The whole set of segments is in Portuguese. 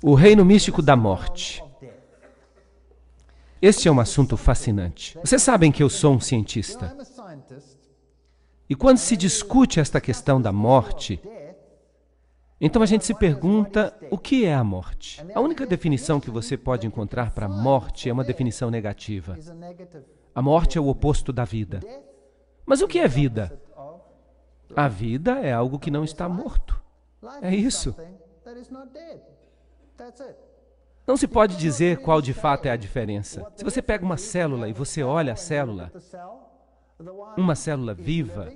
O reino místico da morte. Este é um assunto fascinante. Vocês sabem que eu sou um cientista. E quando se discute esta questão da morte, então a gente se pergunta, o que é a morte? A única definição que você pode encontrar para a morte é uma definição negativa. A morte é o oposto da vida. Mas o que é vida? A vida é algo que não está morto. É isso. Não se pode dizer qual de fato é a diferença. Se você pega uma célula e você olha a célula, uma célula viva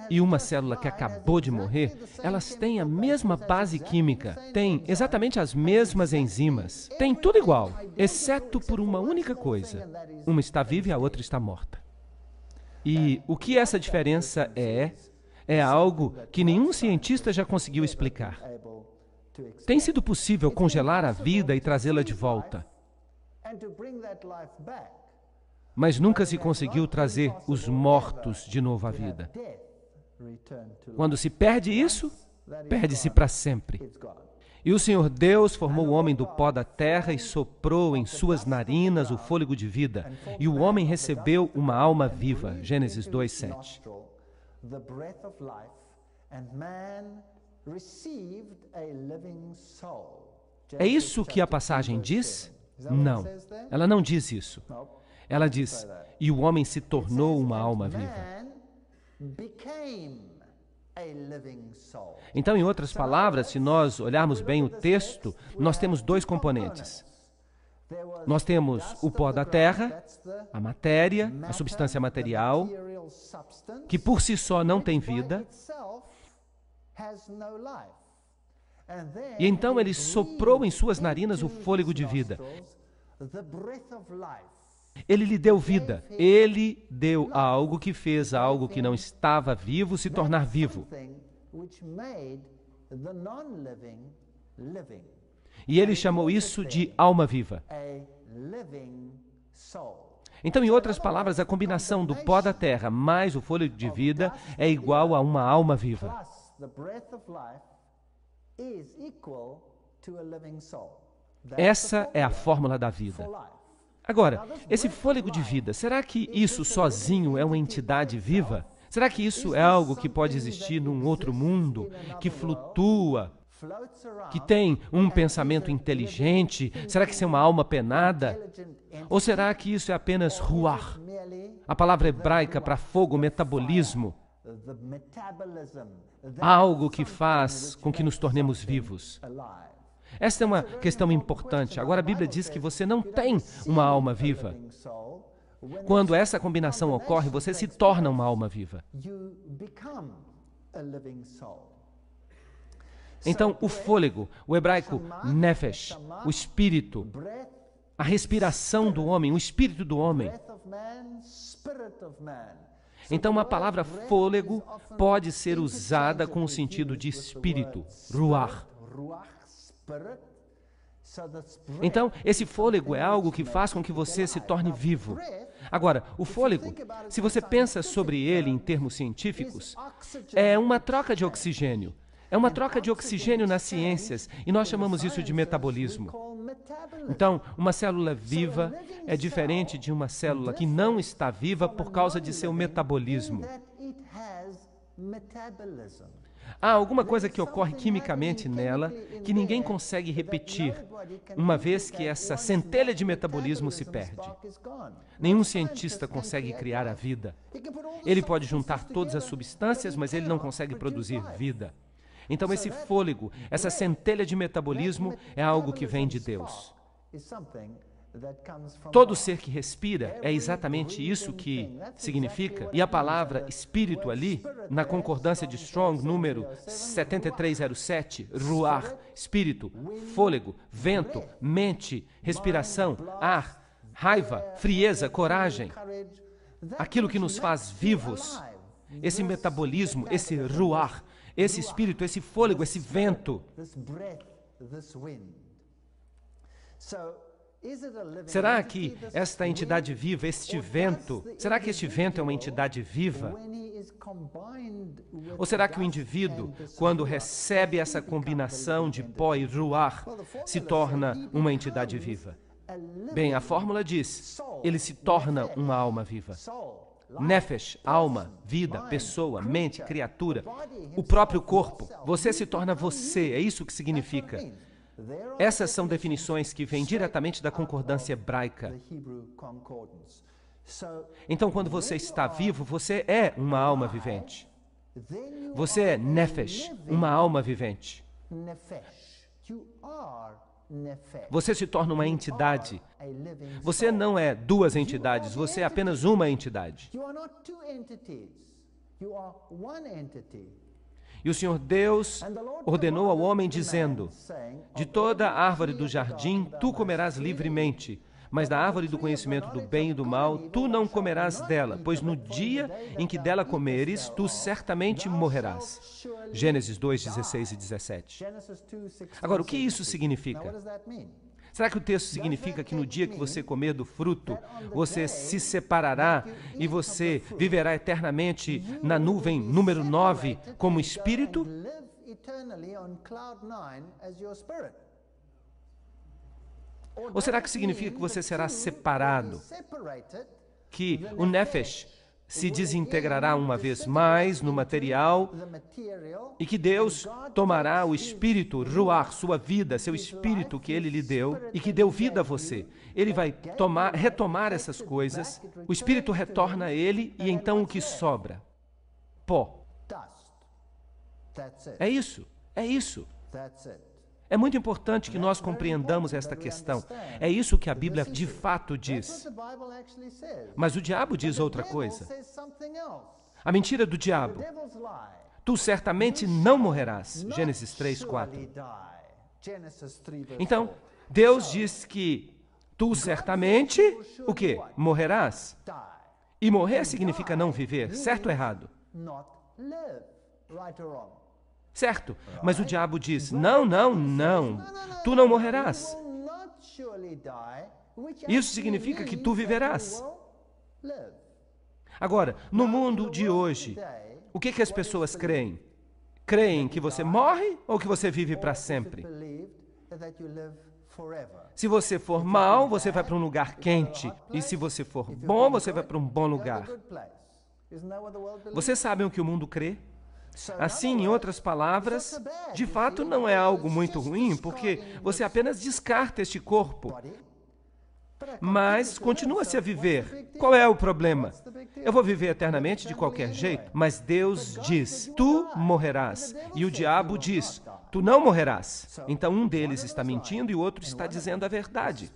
e uma célula que acabou de morrer, elas têm a mesma base química, têm exatamente as mesmas enzimas, têm tudo igual, exceto por uma única coisa. Uma está viva e a outra está morta. E o que essa diferença é algo que nenhum cientista já conseguiu explicar. Tem sido possível congelar a vida e trazê-la de volta, mas nunca se conseguiu trazer os mortos de novo à vida. Quando se perde isso, perde-se para sempre. E o Senhor Deus formou o homem do pó da terra e soprou em suas narinas o fôlego de vida, e o homem recebeu uma alma viva. Gênesis 2:7. É isso que a passagem diz? Não, ela não diz isso. Ela diz, e o homem se tornou uma alma viva. Então, em outras palavras, se nós olharmos bem o texto, nós temos dois componentes. Nós temos o pó da terra, a matéria, a substância material, que por si só não tem vida. E então ele soprou em suas narinas o fôlego de vida. Ele lhe deu vida. Ele deu algo que fez algo que não estava vivo se tornar vivo. E ele chamou isso de alma viva. Então, em outras palavras, a combinação do pó da terra mais o fôlego de vida é igual a uma alma viva. Essa é a fórmula da vida. Agora, esse fôlego de vida, será que isso sozinho é uma entidade viva? Será que isso é algo que pode existir num outro mundo, que flutua, que tem um pensamento inteligente? Será que isso é uma alma penada? Ou será que isso é apenas ruach, a palavra hebraica para fogo, metabolismo? Algo que faz com que nos tornemos vivos. Esta é uma questão importante. Agora a Bíblia diz que você não tem uma alma viva. Quando essa combinação ocorre, você se torna uma alma viva. Então, o fôlego, o hebraico nefesh, o espírito, a respiração do homem, o espírito do homem. Então, a palavra fôlego pode ser usada com o sentido de espírito, ruach. Então, esse fôlego é algo que faz com que você se torne vivo. Agora, o fôlego, se você pensa sobre ele em termos científicos, é uma troca de oxigênio. É uma troca de oxigênio nas ciências, e nós chamamos isso de metabolismo. Então, uma célula viva é diferente de uma célula que não está viva por causa de seu metabolismo. Há alguma coisa que ocorre quimicamente nela que ninguém consegue repetir, uma vez que essa centelha de metabolismo se perde. Nenhum cientista consegue criar a vida. Ele pode juntar todas as substâncias, mas ele não consegue produzir vida. Então, esse fôlego, essa centelha de metabolismo é algo que vem de Deus. Todo ser que respira é exatamente isso que significa. E a palavra espírito ali, na concordância de Strong, número 7307, ruach, espírito, fôlego, vento, mente, respiração, ar, raiva, frieza, coragem, aquilo que nos faz vivos, esse metabolismo, esse ruach, esse espírito, esse fôlego, esse vento. Será que esta entidade viva, este vento, será que este vento é uma entidade viva? Ou será que o indivíduo, quando recebe essa combinação de pó e ruach, se torna uma entidade viva? Bem, a fórmula diz, ele se torna uma alma viva. Nefesh, alma, vida, pessoa, mente, criatura, o próprio corpo. Você se torna você, é isso que significa. Essas são definições que vêm diretamente da concordância hebraica. Então, quando você está vivo, você é uma alma vivente. Você é Nefesh, uma alma vivente. Você se torna uma entidade. Você não é duas entidades, você é apenas uma entidade. E o Senhor Deus ordenou ao homem dizendo, de toda árvore do jardim tu comerás livremente, mas da árvore do conhecimento do bem e do mal tu não comerás dela, pois no dia em que dela comeres, tu certamente morrerás. Gênesis 2, 16 e 17. Agora, o que isso significa? Será que o texto significa que no dia que você comer do fruto, você se separará e você viverá eternamente na nuvem número 9 como espírito? Ou será que significa que você será separado? Que o Nefesh se desintegrará uma vez mais no material e que Deus tomará o espírito, ruach, sua vida, seu espírito que Ele lhe deu e que deu vida a você. Ele vai retomar essas coisas, o espírito retorna a Ele e então o que sobra? Pó. É isso, é isso. É muito importante que nós compreendamos esta questão. É isso que a Bíblia de fato diz. Mas o diabo diz outra coisa. A mentira do diabo. Tu certamente não morrerás. Gênesis 3, 4. Então, Deus diz que tu certamente, o quê? Morrerás. E morrer significa não viver, certo ou errado? Certo, mas o diabo diz, não, não, não, tu não morrerás. Isso significa que tu viverás. Agora, no mundo de hoje, o que as pessoas creem? Creem que você morre ou que você vive para sempre? Se você for mal, você vai para um lugar quente. E se você for bom, você vai para um bom lugar. Vocês sabem o que o mundo crê? Assim, em outras palavras, de fato não é algo muito ruim, porque você apenas descarta este corpo, mas continua-se a viver. Qual é o problema? Eu vou viver eternamente de qualquer jeito, mas Deus diz, tu morrerás, e o diabo diz, tu não morrerás. Então um deles está mentindo e o outro está dizendo a verdade.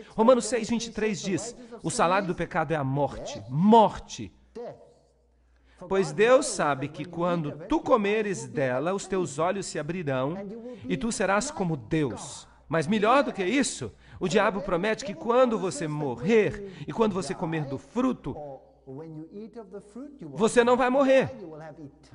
Romanos 6, 23 diz, o salário do pecado é a morte, morte. Pois Deus sabe que quando tu comeres dela, os teus olhos se abrirão e tu serás como Deus. Mas melhor do que isso, o diabo promete que quando você morrer e quando você comer do fruto, você não vai morrer.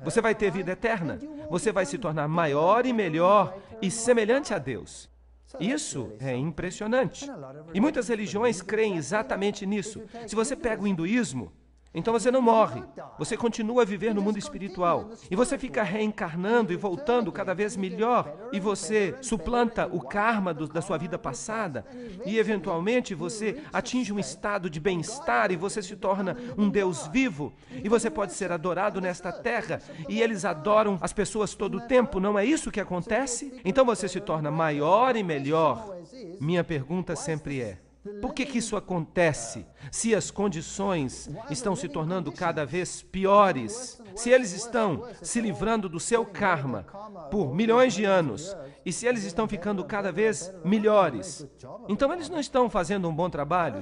Você vai ter vida eterna. Você vai se tornar maior e melhor e semelhante a Deus. Isso é impressionante. E muitas religiões creem exatamente nisso. Se você pega o hinduísmo, então você não morre, você continua a viver no mundo espiritual. E você fica reencarnando e voltando cada vez melhor. E você suplanta o karma da sua vida passada. E eventualmente você atinge um estado de bem-estar e você se torna um Deus vivo. E você pode ser adorado nesta terra. E eles adoram as pessoas todo o tempo, não é isso que acontece? Então você se torna maior e melhor. Minha pergunta sempre é, por que isso acontece? Se as condições estão se tornando cada vez piores, se eles estão se livrando do seu karma por milhões de anos, e se eles estão ficando cada vez melhores, então eles não estão fazendo um bom trabalho?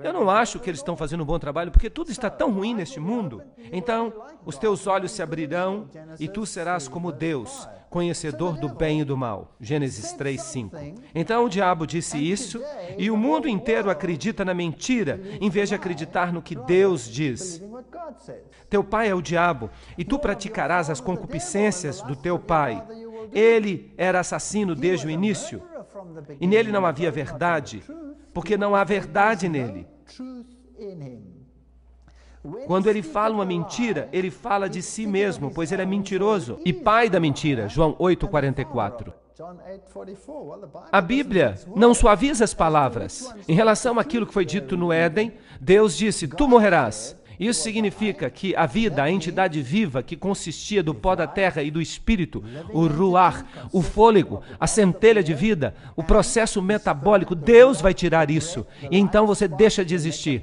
Eu não acho que eles estão fazendo um bom trabalho, porque tudo está tão ruim neste mundo. Então, os teus olhos se abrirão e tu serás como Deus, conhecedor do bem e do mal. Gênesis 3, 5. Então o diabo disse isso, e o mundo inteiro acredita na mentira, em vez de acreditar no que Deus diz. Teu pai é o diabo, e tu praticarás as concupiscências do teu pai. Ele era assassino desde o início. E nele não havia verdade, porque não há verdade nele. Quando ele fala uma mentira, ele fala de si mesmo, pois ele é mentiroso e pai da mentira. João 8,44. A Bíblia não suaviza as palavras. Em relação àquilo que foi dito no Éden, Deus disse, tu morrerás. Isso significa que a vida, a entidade viva que consistia do pó da terra e do espírito, o ruach, o fôlego, a centelha de vida, o processo metabólico, Deus vai tirar isso. E então você deixa de existir.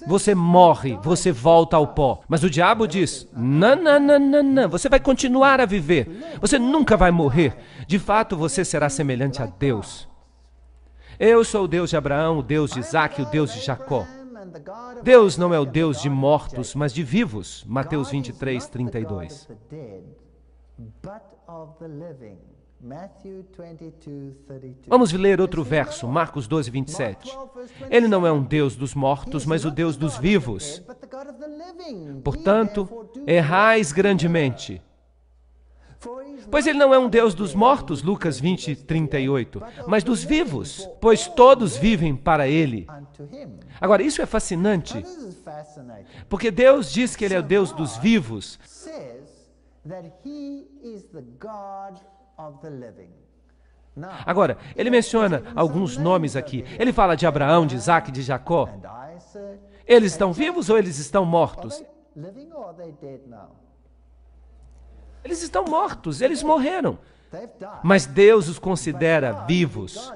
Você morre, você volta ao pó. Mas o diabo diz, não, você vai continuar a viver. Você nunca vai morrer. De fato, você será semelhante a Deus. Eu sou o Deus de Abraão, o Deus de Isaac, o Deus de Jacó. Deus não é o Deus de mortos, mas de vivos. Mateus 23, 32. Vamos ler outro verso, Marcos 12, 27. Ele não é um Deus dos mortos, mas o Deus dos vivos. Portanto, errais grandemente. Pois ele não é um Deus dos mortos, Lucas 20, 38, mas dos vivos, pois todos vivem para ele. Agora, isso é fascinante, porque Deus diz que ele é o Deus dos vivos. Agora, ele menciona alguns nomes aqui. Ele fala de Abraão, de Isaac, de Jacó. Eles estão vivos ou eles estão mortos? Eles estão mortos, eles morreram. Mas Deus os considera vivos.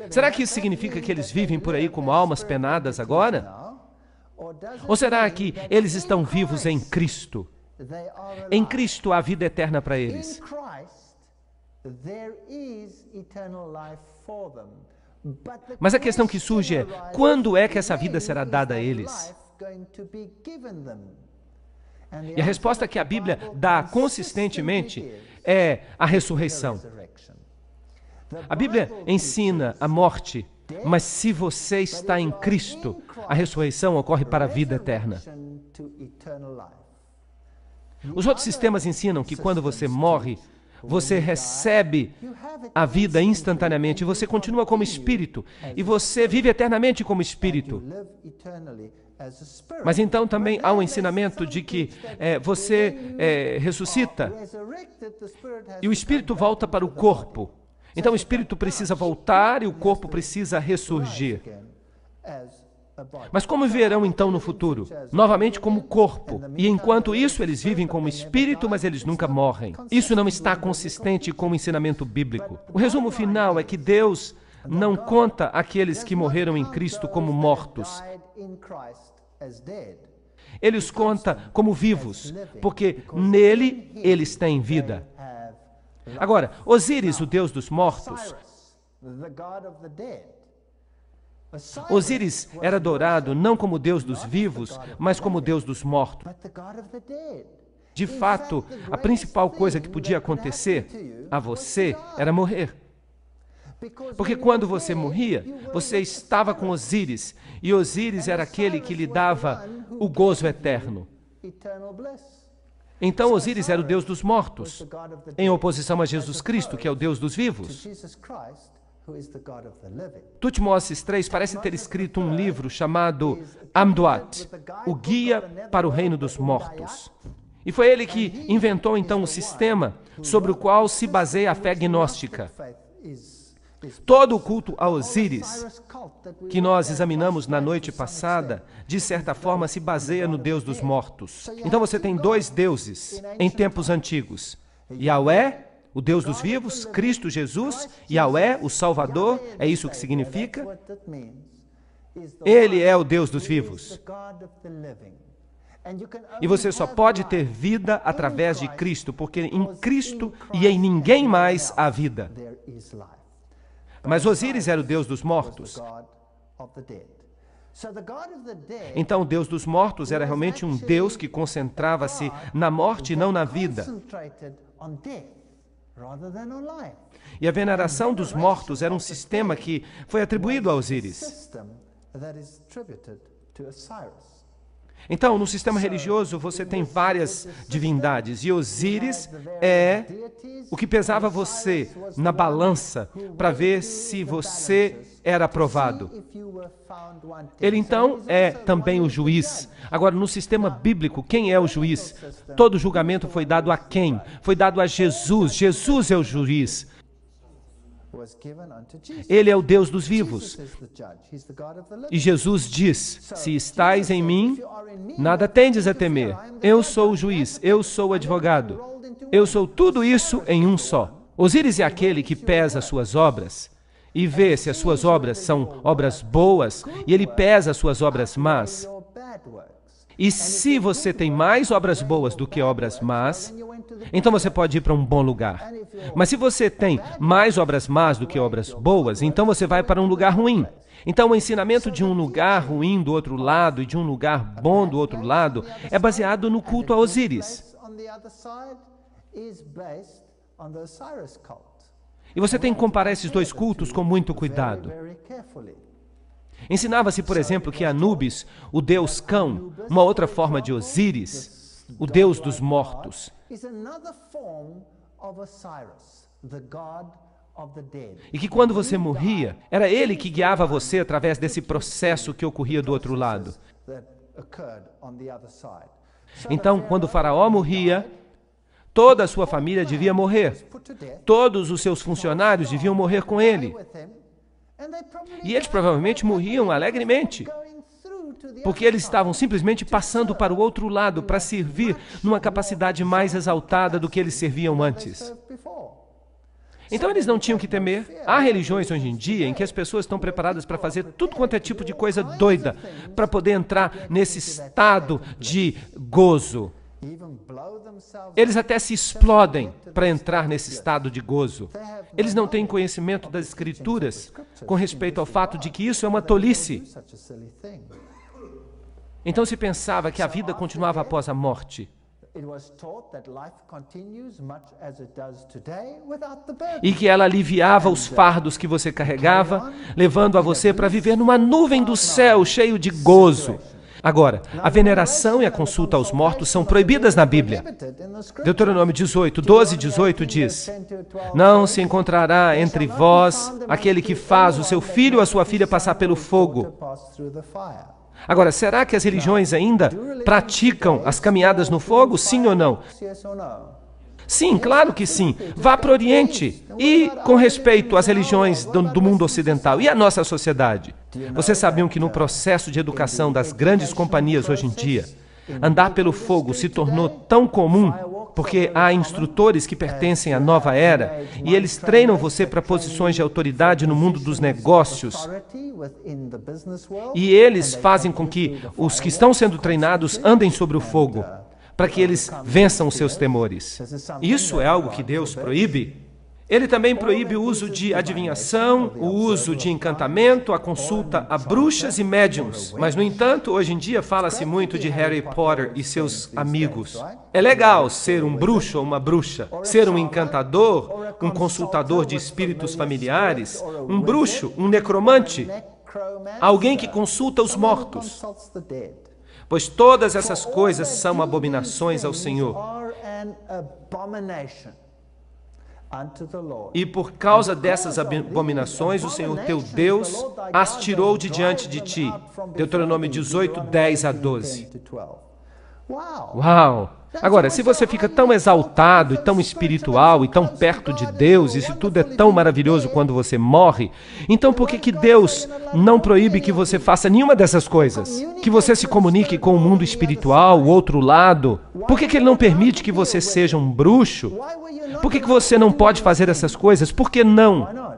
Será que isso significa que eles vivem por aí como almas penadas agora? Ou será que eles estão vivos em Cristo? Em Cristo há vida eterna para eles. Mas a questão que surge é, quando é que essa vida será dada a eles? E a resposta que a Bíblia dá consistentemente é a ressurreição. A Bíblia ensina a morte, mas se você está em Cristo, a ressurreição ocorre para a vida eterna. Os outros sistemas ensinam que quando você morre, você recebe a vida instantaneamente, e você continua como espírito, e você vive eternamente como espírito. Mas então também há um ensinamento de que você ressuscita e o espírito volta para o corpo. Então o espírito precisa voltar e o corpo precisa ressurgir. Mas como viverão então no futuro? Novamente como corpo. E enquanto isso eles vivem como espírito, mas eles nunca morrem. Isso não está consistente com o ensinamento bíblico. O resumo final é que Deus não conta aqueles que morreram em Cristo como mortos. Ele os conta como vivos, porque nele eles têm vida. Agora, Osíris, o Deus dos mortos, Osíris era adorado não como Deus dos vivos, mas como Deus dos mortos. De fato, a principal coisa que podia acontecer a você era morrer. Porque quando você morria, você estava com Osíris, e Osíris era aquele que lhe dava o gozo eterno. Então Osíris era o Deus dos mortos, em oposição a Jesus Cristo, que é o Deus dos vivos. Tutmoses III parece ter escrito um livro chamado Amduat, o Guia para o Reino dos Mortos. E foi ele que inventou então o sistema sobre o qual se baseia a fé gnóstica. Todo o culto a Osíris, que nós examinamos na noite passada, de certa forma se baseia no Deus dos mortos. Então você tem dois deuses em tempos antigos. Yahweh, o Deus dos vivos, Cristo Jesus, Yahweh, o Salvador, é isso que significa. Ele é o Deus dos vivos. E você só pode ter vida através de Cristo, porque em Cristo e em ninguém mais há vida. Mas Osíris era o Deus dos mortos. Então o Deus dos mortos era realmente um Deus que concentrava-se na morte e não na vida. E a veneração dos mortos era um sistema que foi atribuído a Osíris. Então, no sistema religioso, você tem várias divindades. E Osíris é o que pesava você na balança para ver se você era aprovado. Ele, então, é também o juiz. Agora, no sistema bíblico, quem é o juiz? Todo julgamento foi dado a quem? Foi dado a Jesus. Jesus é o juiz. Ele é o Deus dos vivos. E Jesus diz, se estais em mim, nada tendes a temer. Eu sou o juiz, eu sou o advogado. Eu sou tudo isso em um só. Osíris é aquele que pesa as suas obras e vê se as suas obras são obras boas, e ele pesa as suas obras más. E se você tem mais obras boas do que obras más, então você pode ir para um bom lugar. Mas se você tem mais obras más do que obras boas, então você vai para um lugar ruim. Então o ensinamento de um lugar ruim do outro lado e de um lugar bom do outro lado é baseado no culto a Osíris. E você tem que comparar esses dois cultos com muito cuidado. Ensinava-se, por exemplo, que Anubis, o deus cão, uma outra forma de Osíris, o deus dos mortos. E que quando você morria, era ele que guiava você através desse processo que ocorria do outro lado. Então, quando o faraó morria, toda a sua família devia morrer. Todos os seus funcionários deviam morrer com ele. E eles provavelmente morriam alegremente, porque eles estavam simplesmente passando para o outro lado para servir numa capacidade mais exaltada do que eles serviam antes. Então eles não tinham que temer. Há religiões hoje em dia em que as pessoas estão preparadas para fazer tudo quanto é tipo de coisa doida, para poder entrar nesse estado de gozo. Eles até se explodem para entrar nesse estado de gozo. Eles não têm conhecimento das Escrituras com respeito ao fato de que isso é uma tolice. Então se pensava que a vida continuava após a morte. E que ela aliviava os fardos que você carregava, levando a você para viver numa nuvem do céu cheio de gozo. Agora, a veneração e a consulta aos mortos são proibidas na Bíblia. Deuteronômio 18, 12 e 18 diz: não se encontrará entre vós aquele que faz o seu filho ou a sua filha passar pelo fogo. Agora, será que as religiões ainda praticam as caminhadas no fogo? Sim ou não? Sim, claro que sim. Vá para o Oriente. E com respeito às religiões do mundo ocidental e à nossa sociedade. Vocês sabiam que no processo de educação das grandes companhias hoje em dia, andar pelo fogo se tornou tão comum porque há instrutores que pertencem à nova era e eles treinam você para posições de autoridade no mundo dos negócios. E eles fazem com que os que estão sendo treinados andem sobre o fogo, para que eles vençam os seus temores. Isso é algo que Deus proíbe. Ele também proíbe o uso de adivinhação, o uso de encantamento, a consulta a bruxas e médiums. Mas, no entanto, hoje em dia fala-se muito de Harry Potter e seus amigos. É legal ser um bruxo ou uma bruxa, ser um encantador, um consultador de espíritos familiares, um bruxo, um necromante, alguém que consulta os mortos. Pois todas essas coisas são abominações ao Senhor. E por causa dessas abominações, o Senhor teu Deus as tirou de diante de ti. Deuteronômio 18, 10 a 12. Uau! Agora, se você fica tão exaltado e tão espiritual e tão perto de Deus, e se tudo é tão maravilhoso quando você morre, então por que Deus não proíbe que você faça nenhuma dessas coisas? Que você se comunique com o mundo espiritual, o outro lado? Por que Ele não permite que você seja um bruxo? Por que você não pode fazer essas coisas? Por que não?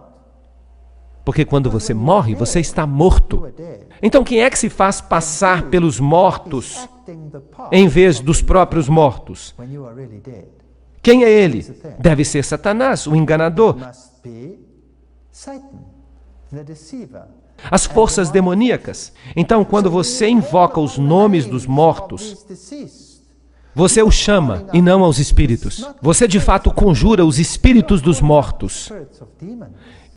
Porque quando você morre, você está morto. Então quem é que se faz passar pelos mortos em vez dos próprios mortos? Quem é ele? Deve ser Satanás, o enganador. As forças demoníacas. Então, quando você invoca os nomes dos mortos, você os chama e não aos espíritos. Você de fato conjura os espíritos dos mortos.